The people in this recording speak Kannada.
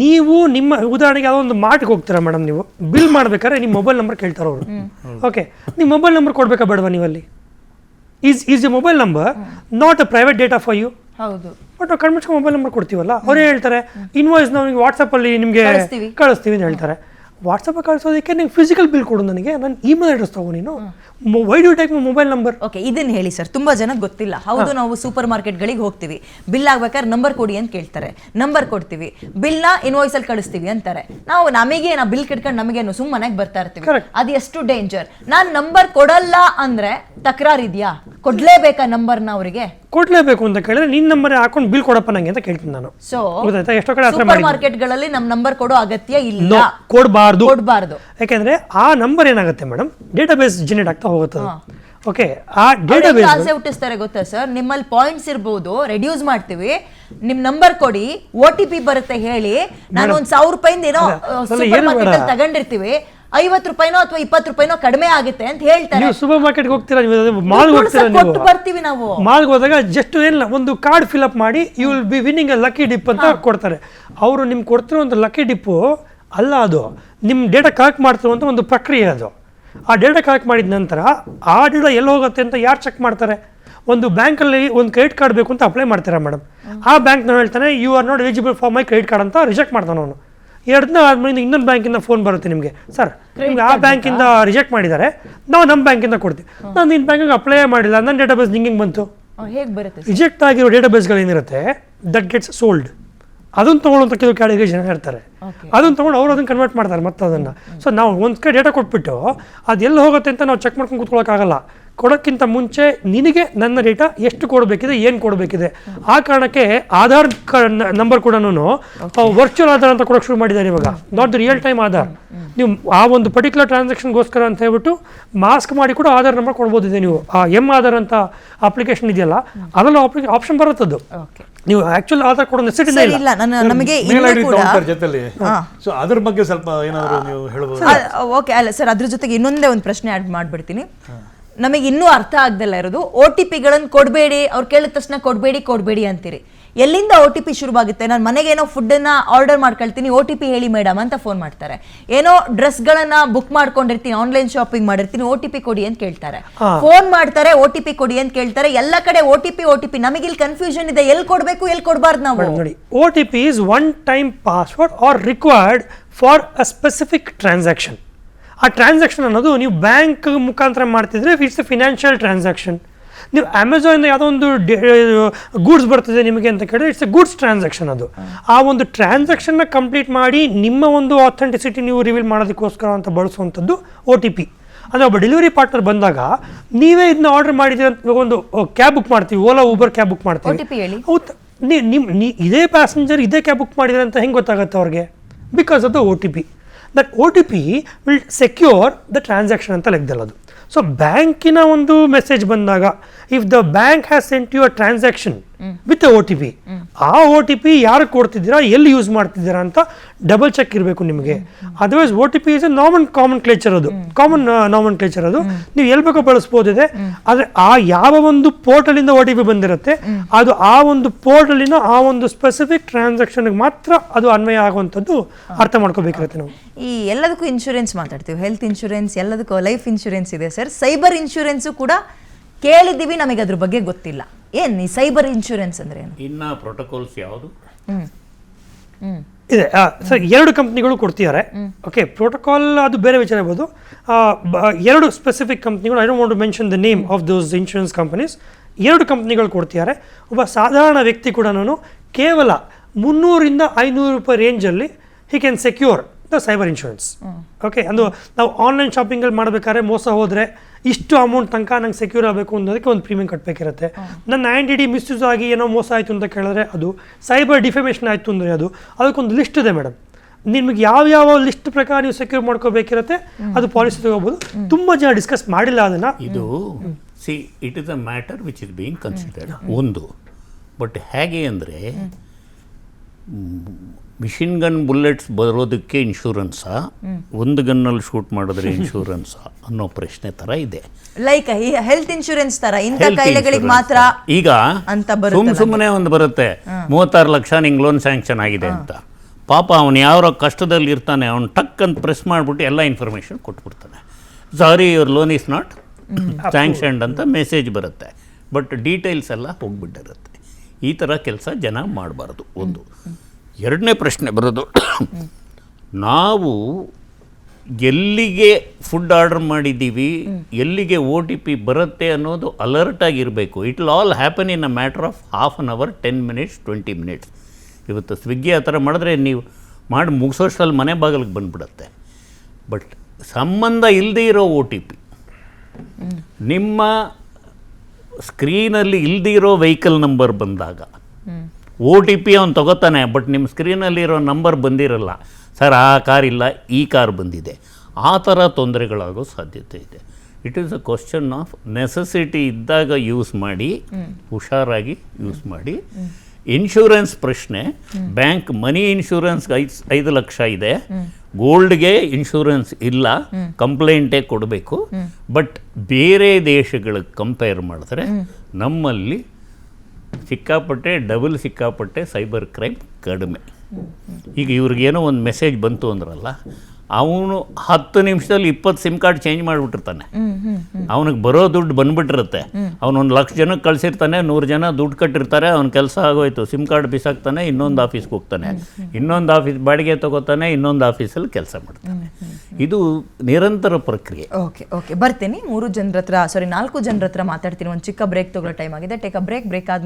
ನೀವು ನಿಮ್ಮ ಉದಾಹರಣೆಗೆ ಯಾವುದೋ ಒಂದು ಮಾರ್ಟ್ಗೆ ಹೋಗ್ತೀರಾ ಮೇಡಮ್, ನೀವು ಬಿಲ್ ಮಾಡ್ಬೇಕಾದ್ರೆ ನಿಮ್ಮ ಮೊಬೈಲ್ ನಂಬರ್ ಕೇಳ್ತಾರೆ ಅವರು. ಓಕೆ, ನಿಮ್ಮ ಮೊಬೈಲ್ ನಂಬರ್ ಕೊಡ್ಬೇಕಾ ಬೇಡವಾ ನೀವಲ್ಲಿ? Is you mobile number not a private data for you? ಹೌದು. ಬಟ್ ನಾವು ಕಣ್ಮುಚ್ಕೊಂಡು ಮೊಬೈಲ್ ನಂಬರ್ ಕೊಡ್ತೀವಲ್ಲ, ಅವರೇ ಹೇಳ್ತಾರೆ ಇನ್ವಾಯ್ಸ್ ನಾವು ವಾಟ್ಸಪ್ಪಲ್ಲಿ ನಿಮಗೆ ಕಳಿಸ್ತೀವಿ ಅಂತ ಹೇಳ್ತಾರೆ. ವಾಟ್ಸಪ್ ಕಳಿಸೋದಕ್ಕೆ ನೀವು ಫಿಸಿಕಲ್ ಬಿಲ್ ಕೊಡು, ನನಗೆ ನನ್ನ ಇಮೇಲ್ ಅಡ್ರೆಸ್ ತಗೋ ನೀನು. Why do take my mobile number? Okay, ಇದನ್ನ ಹೇಳಿ ಸರ್, ತುಂಬಾ ಜನ ಗೊತ್ತಿಲ್ಲ. ಹೌದು, ನಾವು ಸೂಪರ್ ಮಾರ್ಕೆಟ್ಗಳಿಗೆ ಹೋಗ್ತೀವಿ, ಬಿಲ್ ಆಗ್ಬೇಕಾದ್ರೆ ನಂಬರ್ ಕೊಡಿ ಅಂತ ಕೇಳ್ತಾರೆ, ನಂಬರ್ ಕೊಡ್ತೀವಿ, ಬಿಲ್ ನ ಇನ್ವಾಯ್ಸ್ ಅಲ್ಲಿ ಕಳಿಸ್ತೀವಿ ಅಂತಾರೆ. ನಮಗೆ ಬಿಲ್ ಕೆಟ್ಕೊಂಡು ನಮಗೇನು ಸುಮ್ಮನೆಗೆ ಬರ್ತಾ ಇರ್ತೀವಿ. ಅದು ಎಷ್ಟು ಡೇಂಜರ್. ನಾನ್ ನಂಬರ್ ಕೊಡಲ್ಲ ಅಂದ್ರೆ ತಕರಾರ್ ಇದೆಯಾ? ಕೊಡ್ಲೇಬೇಕಾ ನಂಬರ್ನ ಅವರಿಗೆ? ಕೊಡ್ಲೇಬೇಕು ಅಂತ ಕೇಳಿದ್ರೆ ನಿನ್ನ ನಂಬರ್ ಹಾಕೊಂಡು ಬಿಲ್ ಕೊಡಪ್ಪ ನಂಗೆ ಅಂತ ಕೇಳ್ತೀನಿ ನಾನು. ಸೊ ಗೊತ್ತಾಯ್ತಾ? ಎಷ್ಟೋ ಕಡೆ ಸೂಪರ್ ಮಾರ್ಕೆಟ್ಗಳಲ್ಲಿ ನಮ್ಮ ನಂಬರ್ ಕೊಡೋ ಅಗತ್ಯ ಇಲ್ಲ, ಕೊಡಬಾರ್ದು. ಯಾಕೆಂದ್ರೆ ಆ ನಂಬರ್ ಏನಾಗುತ್ತೆ ಮೇಡಮ್, ಡೇಟಾಬೇಸ್ ಜನರೇಟ್ ಆಗ್ತಾ ಹೋಗುತ್ತೆ. ಓಕೆ, ಆ ಡೇಟಾಬೇಸ್ ಆಸೆ ಹುಟ್ಟಿಸ್ತಾರೆ ಗೊತ್ತಾ ಸರ್, ನಿಮ್ಮಲ್ಲಿ ಪಾಯಿಂಟ್ಸ್ ಇರ್ಬೋದು, ರೆಡ್ಯೂಸ್ ಮಾಡ್ತೀವಿ, ನಿಮ್ ನಂಬರ್ ಕೊಡಿ, OTP ಬರುತ್ತೆ ಹೇಳಿ, ನಾನು ಒಂದ್ 1000 ರೂಪಾಯಿಂದ ಏನೋ ಸೂಪರ್ ಮಾರ್ಕೆಟ್ ಅಲ್ಲಿ ತಗೊಂಡಿರ್ತೀವಿ, 50 ರೂಪಾಯಿನೋ ಅಥವಾ 20 ರೂಪಾಯಿನೋ ಕಡಿಮೆ ಆಗುತ್ತೆ ಅಂತ ಹೇಳ್ತಾರೆ. ನೀವು ಸೂಪರ್ ಮಾರ್ಕೆಟ್ಗೆ ಹೋಗ್ತೀರಾ, ಮಾಲ್ ಹೋಗ್ತೀರಾ, ಕೊಟ್ಟು ಬರ್ತೀವಿ ನಾವು. ಮಾಲ್ಗೆ ಹೋದಾಗ ಜಸ್ಟ್ ಏನಿಲ್ಲ, ಒಂದು ಕಾರ್ಡ್ ಫಿಲ್ ಅಪ್ ಮಾಡಿ you will be winning a lucky dip ಅಂತ ಕೊಡ್ತಾರೆ. ಅವರು ನಿಮ್ಗೆ ಕೊಡ್ತಿರೋ ಒಂದು ಲಕ್ಕಿ ಡಿಪ್ಪು ಅಲ್ಲ, ಅದು ನಿಮ್ಮ ಡೇಟಾ ಕಲೆಕ್ಟ್ ಮಾಡ್ತಿರುವಂಥ ಒಂದು ಪ್ರಕ್ರಿಯೆ. ಅದು ಆ ಡೇಟಾ ಕಲೆಕ್ಟ್ ಮಾಡಿದ ನಂತರ ಆ ಡೇಟಾ ಎಲ್ಲಿ ಹೋಗುತ್ತೆ ಅಂತ ಯಾರು ಚೆಕ್ ಮಾಡ್ತಾರೆ? ಒಂದು ಬ್ಯಾಂಕಲ್ಲಿ ಒಂದು ಕ್ರೆಡಿಟ್ ಕಾರ್ಡ್ ಬೇಕು ಅಂತ ಅಪ್ಲೈ ಮಾಡ್ತೀರಾ ಮೇಡಮ್, ಆ ಬ್ಯಾಂಕ್ನ ಹೇಳ್ತಾನೆ you are not eligible for my credit card ಅಂತ ರಿಜೆಕ್ಟ್ ಮಾಡ್ತಾನೆ ಅವನು. 2 ದಿನ ಆದ್ಮೇಲೆ ಇನ್ನೊಂದು ಬ್ಯಾಂಕಿಂದ ಫೋನ್ ಬರುತ್ತೆ ನಿಮಗೆ, ಸರ್ ನಿಮ್ಗೆ ಆ ಬ್ಯಾಂಕಿಂದ ರಿಜೆಕ್ಟ್ ಮಾಡಿದ್ದಾರೆ, ನಾವು ನಮ್ಮ ಬ್ಯಾಂಕಿಂದ ಕೊಡ್ತೀವಿ. ನಾನು ನಿನ್ನ ಬ್ಯಾಂಕಿಗೆ ಅಪ್ಲೈ ಮಾಡಿಲ್ಲ, ನನ್ನ ಡೇಟಾಬೇಸ್ ನಿಂಗೆ ಬಂತು? ಹೇಗೆ ಬರುತ್ತೆ? ರಿಜೆಕ್ಟ್ ಆಗಿರೋ ಡೇಟಾಬೇಸ್ಗಳು ಏನಿರುತ್ತೆ ದಟ್ ಗೆಟ್ಸ್ ಸೋಲ್ಡ್, ಅದನ್ನು ತೊಗೊಳ್ಳೋಂಥ ಕೆಲವು ಕ್ಯಾಟಗರಿ ಜನ ಇರ್ತಾರೆ. ಅದನ್ನು ತೊಗೊಂಡು ಅವರು ಅದನ್ನು ಕನ್ವರ್ಟ್ ಮಾಡ್ತಾರೆ ಮತ್ತೆ ಅದನ್ನು. ಸೊ ನಾವು ಒಂದು ಕಡೆ ಡೇಟಾ ಕೊಟ್ಬಿಟ್ಟು ಅದು ಎಲ್ಲಿ ಹೋಗುತ್ತೆ ಅಂತ ನಾವು ಚೆಕ್ ಮಾಡ್ಕೊಂಡು ಕೂತ್ಕೊಳ್ಳೋಕ್ಕಾಗಲ್ಲ. ಕೊಡೋಕ್ಕಿಂತ ಮುಂಚೆ ನಿನಗೆ ನನ್ನ ಡೇಟಾ ಎಷ್ಟು ಕೊಡಬೇಕಿದೆ, ಏನು ಕೊಡಬೇಕಿದೆ. ಆ ಕಾರಣಕ್ಕೆ ಆಧಾರ್ ನಂಬರ್ ಕೂಡ ವರ್ಚುವಲ್ ಆಧಾರ್ ಅಂತ ಕೊಡೋಕೆ ಶುರು ಮಾಡಿದ್ದಾರೆ ಇವಾಗ, not the real time Aadhaar. ನೀವು ಆ ಒಂದು ಪರ್ಟಿಕ್ಯುಲರ್ ಟ್ರಾನ್ಸಾಕ್ಷನ್ಗೋಸ್ಕರ ಅಂತ ಹೇಳ್ಬಿಟ್ಟು ಮಾಸ್ಕ್ ಮಾಡಿ ಕೂಡ ಆಧಾರ್ ನಂಬರ್ ಕೊಡ್ಬೋದಿದೆ. ನೀವು ಆ ಆಧಾರ್ ಅಂತ ಅಪ್ಲಿಕೇಶನ್ ಇದೆಯಲ್ಲ, ಅದರಲ್ಲಿ ಆಪ್ಷನ್ ಬರುತ್ತದು. ನೀವು ಆಕ್ಚುಲಿ ಆಧಾರ್ ಕೊಡೋ ನೆಸೆಸಿಟಿ ಇಲ್ಲ. ನಮಗೆ ಸೊ ಅದ್ರ ಬಗ್ಗೆ ಸ್ವಲ್ಪ ಏನಾದರೂ ನೀವು ಹೇಳ್ಬೋದು? ಓಕೆ, ಅಲ್ಲ ಸರ್, ಅದ್ರ ಜೊತೆಗೆ ಇನ್ನೊಂದೇ ಒಂದು ಪ್ರಶ್ನೆ ಆಡ್ ಮಾಡ್ಬಿಡ್ತೀನಿ. ನಮಗೆ ಇನ್ನೂ ಅರ್ಥ ಆಗ್ದಲ್ಲ ಇರೋದು, OTPಗಳನ್ನು ಕೊಡಬೇಡಿ, ಅವ್ರು ಕೇಳಿದ ತಕ್ಷಣ ಕೊಡಬೇಡಿ ಅಂತೀರಿ. ಎಲ್ಲಿಂದ OTP ಶುರುವಾಗುತ್ತೆ? ನಾನು ಮನೆಗೇನೋ ಫುಡ್ಡನ್ನ ಆರ್ಡರ್ ಮಾಡ್ಕೊಳ್ತೀನಿ, OTP ಹೇಳಿ ಮೇಡಮ್ ಅಂತ ಫೋನ್ ಮಾಡ್ತಾರೆ. ಏನೋ ಡ್ರೆಸ್ಗಳನ್ನ ಬುಕ್ ಮಾಡ್ಕೊಂಡಿರ್ತೀನಿ, ಆನ್ಲೈನ್ ಶಾಪಿಂಗ್ ಮಾಡಿರ್ತೀನಿ, OTP ಕೊಡಿ ಅಂತ ಕೇಳ್ತಾರೆ. ಫೋನ್ ಮಾಡ್ತಾರೆ, OTP ಕೊಡಿ ಅಂತ ಕೇಳ್ತಾರೆ. ಎಲ್ಲ ಕಡೆ OTP. ನಮಗಿಲ್ಲಿ ಕನ್ಫ್ಯೂಷನ್ ಇದೆ, ಎಲ್ಲಿ ಕೊಡಬೇಕು ಎಲ್ಲಿ ಕೊಡಬಾರ್ದು ನಾವು. ನೋಡಿ, OTP is one time password or required for a specific transaction. ಆ ಟ್ರಾನ್ಸಾಕ್ಷನ್ ಅನ್ನೋದು ನೀವು ಬ್ಯಾಂಕ್ ಮುಖಾಂತರ ಮಾಡ್ತಿದ್ರೆ ಇಟ್ಸ್ ಎ ಫಿನಾನ್ಷಿಯಲ್ ಟ್ರಾನ್ಸಾಕ್ಷನ್. ನೀವು ಅಮೆಝಾನಿಂದ ಯಾವುದೋ ಒಂದು ಗೂಡ್ಸ್ ಬರ್ತಿದೆ ನಿಮಗೆ ಅಂತ ಕೇಳಿದ್ರೆ ಇಟ್ಸ್ ಎ ಗೂಡ್ಸ್ ಟ್ರಾನ್ಸಾಕ್ಷನ್. ಅದು ಆ ಒಂದು ಟ್ರಾನ್ಸಾಕ್ಷನ್ನ ಕಂಪ್ಲೀಟ್ ಮಾಡಿ ನಿಮ್ಮ ಒಂದು ಅಥೆಂಟಿಸಿಟಿ ನೀವು ರಿವೀಲ್ ಮಾಡೋದಕ್ಕೋಸ್ಕರ ಅಂತ ಬಳಸುವಂಥದ್ದು OTP. ಅಂದರೆ ಒಬ್ಬ ಡೆಲಿವರಿ ಪಾರ್ಟ್ನರ್ ಬಂದಾಗ ನೀವೇ ಇದನ್ನ ಆರ್ಡರ್ ಮಾಡಿದ್ರೆ ಅಂತ ಒಂದು ಕ್ಯಾಬ್ ಬುಕ್ ಮಾಡ್ತೀವಿ, ಓಲಾ ಊಬರ್ ಕ್ಯಾಬ್ ಬುಕ್ ಮಾಡ್ತೀವಿ. ಹೌದು, ಇದೇ ಪ್ಯಾಸೆಂಜರ್ ಇದೇ ಕ್ಯಾಬ್ ಬುಕ್ ಮಾಡಿದ್ರೆ ಅಂತ ಹೆಂಗೆ ಗೊತ್ತಾಗುತ್ತೆ ಅವ್ರಿಗೆ? Because of the OTP. That OTP will secure the transaction ಅಂತ ಲೆಕ್ಕದಲ್ಲಿ ಅದು. ಸೊ ಬ್ಯಾಂಕಿನ ಒಂದು ಮೆಸೇಜ್ ಬಂದಾಗ if the bank has sent you a transaction with OTP, ಆ OTP ಯಾರು ಕೊಡ್ತಿದ್ದೀರಾ, ಎಲ್ಲಿ ಯೂಸ್ ಮಾಡ್ತಿದ್ದೀರಾ ಅಂತ ಡಬಲ್ ಚೆಕ್ ಇರಬೇಕು ನಿಮಗೆ. Otherwise OTP is a common ಕ್ಲೇಚರ್, ಅದು ಕಾಮನ್ ನಾಮನ್ಕ್ಲೇಚರ್. ಅದು ನೀವು ಎಲ್ಲಿ ಬೇಕೋ ಬಳಸ್ಬೋದಿದೆ. ಆದರೆ ಆ ಯಾವ ಒಂದು ಪೋರ್ಟಲಿಂದ OTP ಬಂದಿರುತ್ತೆ ಅದು ಆ ಒಂದು ಪೋರ್ಟಲಿನ ಆ ಒಂದು ಸ್ಪೆಸಿಫಿಕ್ ಟ್ರಾನ್ಸಾಕ್ಷನ್ಗೆ ಮಾತ್ರ ಅದು ಅನ್ವಯ ಆಗುವಂಥದ್ದು ಅರ್ಥ ಮಾಡ್ಕೋಬೇಕಿರುತ್ತೆ. ನಾವು ಈ ಎಲ್ಲದಕ್ಕೂ ಇನ್ಶೂರೆನ್ಸ್ ಮಾತಾಡ್ತೀವಿ, ಹೆಲ್ತ್ ಇನ್ಶೂರೆನ್ಸ್, ಎಲ್ಲದಕ್ಕೂ ಲೈಫ್ ಇನ್ಶೂರೆನ್ಸ್ ಇದೆ ಸರ್. ಸೈಬರ್ ಇನ್ಶೂರೆನ್ಸು ಕೂಡ ಕೇಳಿದ್ದೀವಿ, ನಮಗೆ ಅದ್ರ ಬಗ್ಗೆ ಗೊತ್ತಿಲ್ಲ. ಏನು ಈ ಸೈಬರ್ ಇನ್ಶೂರೆನ್ಸ್ ಅಂದ್ರೆ ಏನು? ಇನ್ನ ಪ್ರೋಟೋಕಾಲ್ಸ್ ಯಾವುದು ಇದೆ ಸರ್? 2 ಕಂಪ್ನಿಗಳು ಕೊಡ್ತಿದ್ದಾರೆ. ಓಕೆ, ಪ್ರೋಟೋಕಾಲ್ ಅದು ಬೇರೆ ವಿಚಾರ ಇರ್ಬೋದು. 2 ಸ್ಪೆಸಿಫಿಕ್ ಕಂಪ್ನಿಗಳು, I don't want to mention the name of those insurance companies, 2 ಕಂಪ್ನಿಗಳು ಕೊಡ್ತಿದ್ದಾರೆ. ಒಬ್ಬ ಸಾಧಾರಣ ವ್ಯಕ್ತಿ ಕೂಡ ಕೇವಲ 300 ರಿಂದ 500 ರೂಪಾಯಿ ರೇಂಜಲ್ಲಿ he can secure the cyber insurance. Okay, ಅದು ನಾವು ಆನ್ಲೈನ್ ಶಾಪಿಂಗಲ್ಲಿ ಮಾಡಬೇಕಾದ್ರೆ ಮೋಸ ಹೋದರೆ ಇಷ್ಟು ಅಮೌಂಟ್ ತನಕ ನಂಗೆ ಸೆಕ್ಯೂರ್ ಆಗಬೇಕು ಅನ್ನೋದಕ್ಕೆ ಒಂದು ಪ್ರೀಮಿಯಂ ಕಟ್ಟಬೇಕಿರುತ್ತೆ. ನನ್ನ ಐಡೆಂಟಿಟಿ ಮಿಸ್ಯೂಸ್ ಆಗಿ ಏನೋ ಮೋಸ ಆಯಿತು ಅಂತ ಕೇಳಿದ್ರೆ ಅದು, ಸೈಬರ್ ಡಿಫಮೇಷನ್ ಆಯಿತು ಅಂದರೆ ಅದಕ್ಕೊಂದು ಲಿಸ್ಟ್ ಇದೆ ಮೇಡಮ್. ನಿಮಗೆ ಯಾವ ಲಿಸ್ಟ್ ಪ್ರಕಾರ ನೀವು ಸೆಕ್ಯೂರ್ ಮಾಡ್ಕೋಬೇಕಿರುತ್ತೆ, ಅದು ಪಾಲಿಸಿ ತಗೋಬೋದು. ತುಂಬ ಜನ ಡಿಸ್ಕಸ್ ಮಾಡಿಲ್ಲ ಅದನ್ನು. ಇದು it is a matter which is being considered ಒಂದು. ಬಟ್ ಹೇಗೆ ಅಂದರೆ ಮಿಷಿನ್ ಗನ್ ಬುಲೆಟ್ಸ್ ಬರೋದಕ್ಕೆ ಇನ್ಶೂರೆನ್ಸಾ, ಒಂದು ಗನ್ನಲ್ಲಿ ಶೂಟ್ ಮಾಡಿದ್ರೆ ಇನ್ಶೂರೆನ್ಸಾ ಅನ್ನೋ ಪ್ರಶ್ನೆ ತರ ಇದೆ. ಲೈಕ್ ಹೆಲ್ತ್ ಇನ್ಶೂರೆನ್ಸ್ ತರ ಇಂಥ ಕಾಯಿಲೆಗಳಿಗೆ ಮಾತ್ರ ಈಗ ಸುಮ್ಮನೆ ಒಂದು ಬರುತ್ತೆ 36 ಲಕ್ಷ ನಿಂಗೆ ಲೋನ್ ಸ್ಯಾಂಕ್ಷನ್ ಆಗಿದೆ ಅಂತ. ಪಾಪ ಅವನು ಯಾವ ಕಷ್ಟದಲ್ಲಿ ಇರ್ತಾನೆ, ಅವ್ನು ಟಕ್ ಅಂತ ಪ್ರೆಸ್ ಮಾಡಿಬಿಟ್ಟು ಎಲ್ಲ ಇನ್ಫಾರ್ಮೇಷನ್ ಕೊಟ್ಬಿಡ್ತಾನೆ. Sorry your loan is not sanctioned ಅಂತ ಮೆಸೇಜ್ ಬರುತ್ತೆ, ಬಟ್ ಡೀಟೇಲ್ಸ್ ಎಲ್ಲ ಹೋಗ್ಬಿಟ್ಟಿರುತ್ತೆ. ಈ ಥರ ಕೆಲಸ ಜನ ಮಾಡಬಾರ್ದು. ಒಂದು. ಎರಡನೇ ಪ್ರಶ್ನೆ ಬರೋದು, ನಾವು ಎಲ್ಲಿಗೆ ಫುಡ್ ಆರ್ಡರ್ ಮಾಡಿದ್ದೀವಿ, ಎಲ್ಲಿಗೆ OTP ಬರುತ್ತೆ ಅನ್ನೋದು ಅಲರ್ಟಾಗಿರಬೇಕು. It will all happen in a matter of half an hour, 10 minutes, 20 minutes. ಇವತ್ತು ಸ್ವಿಗ್ಗಿ ಆ ಥರ ಮಾಡಿದ್ರೆ ನೀವು ಮಾಡಿ ಮುಗಿಸೋಷ್ಟರಲ್ಲಿ ಮನೆ ಬಾಗಿಲಿಗೆ ಬಂದುಬಿಡುತ್ತೆ. ಬಟ್ ಸಂಬಂಧ ಇಲ್ಲದೆ ಇರೋ OTP, ನಿಮ್ಮ ಸ್ಕ್ರೀನಲ್ಲಿ ಇಲ್ದಿರೋ ವೆಹಿಕಲ್ ನಂಬರ್ ಬಂದಾಗ OTP ಅವ್ನು ತಗೋತಾನೆ, ಬಟ್ ನಿಮ್ಮ ಸ್ಕ್ರೀನಲ್ಲಿರೋ ನಂಬರ್ ಬಂದಿರಲ್ಲ. ಸರ್ ಆ ಕಾರ್ ಇಲ್ಲ, ಈ ಕಾರ್ ಬಂದಿದೆ. ಆ ಥರ ತೊಂದರೆಗಳಾಗೋ ಸಾಧ್ಯತೆ ಇದೆ. It is a question of necessity ಇದ್ದಾಗ ಯೂಸ್ ಮಾಡಿ, ಹುಷಾರಾಗಿ ಯೂಸ್ ಮಾಡಿ. ಇನ್ಶೂರೆನ್ಸ್ ಪ್ರಶ್ನೆ, ಬ್ಯಾಂಕ್ ಮನಿ ಇನ್ಶೂರೆನ್ಸ್ಗೆ 5 ಲಕ್ಷ ಇದೆ, ಗೋಲ್ಡ್ಗೆ ಇನ್ಶೂರೆನ್ಸ್ ಇಲ್ಲ, ಕಂಪ್ಲೇಂಟೇ ಕೊಡಬೇಕು. ಬಟ್ ಬೇರೆ ದೇಶಗಳಿಗೆ ಕಂಪೇರ್ ಮಾಡಿದ್ರೆ ನಮ್ಮಲ್ಲಿ ಸಿಕ್ಕಾಪಟ್ಟೆ ಸೈಬರ್ ಕ್ರೈಮ್ ಕಡಿಮೆ. ಈಗ ಇವ್ರಿಗೇನೋ ಒಂದು ಮೆಸೇಜ್ ಬಂತು ಅಂದ್ರಲ್ಲ, ಅವನು 10 ನಿಮಿಷದಲ್ಲಿ 20 ಸಿಮ್ ಕಾರ್ಡ್ ಚೇಂಜ್ ಮಾಡಿಬಿಟ್ಟಿರ್ತಾನೆ. ಅವನಿಗೆ ಬರೋ ದುಡ್ಡು ಬಂದುಬಿಟ್ಟಿರುತ್ತೆ. ಅವನೊಂದು 1,00,000 ಜನಕ್ಕೆ ಕಳಿಸಿರ್ತಾನೆ, 100 ಜನ ದುಡ್ಡು ಕಟ್ಟಿರ್ತಾರೆ, ಅವ್ನ ಕೆಲಸ ಆಗೋಯ್ತು. ಸಿಮ್ ಕಾರ್ಡ್ ಬಿಸಾಕ್ತಾನೆ, ಇನ್ನೊಂದು ಆಫೀಸ್ಗೆ ಹೋಗ್ತಾನೆ, ಇನ್ನೊಂದು ಆಫೀಸ್ ಬಾಡಿಗೆ ತೊಗೋತಾನೆ, ಇನ್ನೊಂದು ಆಫೀಸಲ್ಲಿ ಕೆಲಸ ಮಾಡ್ತಾನೆ. ಇದು ನಿರಂತರ ಪ್ರಕ್ರಿಯೆ. ಓಕೆ ಬರ್ತೀನಿ. 4 ಜನರ ಹತ್ರ ಮಾತಾಡ್ತೀನಿ. ಒಂದು ಚಿಕ್ಕ ಬ್ರೇಕ್ ತಗೊಳ್ಳೋ ಟೈಮ್ ಆಗಿದೆ. ಟೇಕ್ ಅ ಬ್ರೇಕ್ ಆದ್ಮೇಲೆ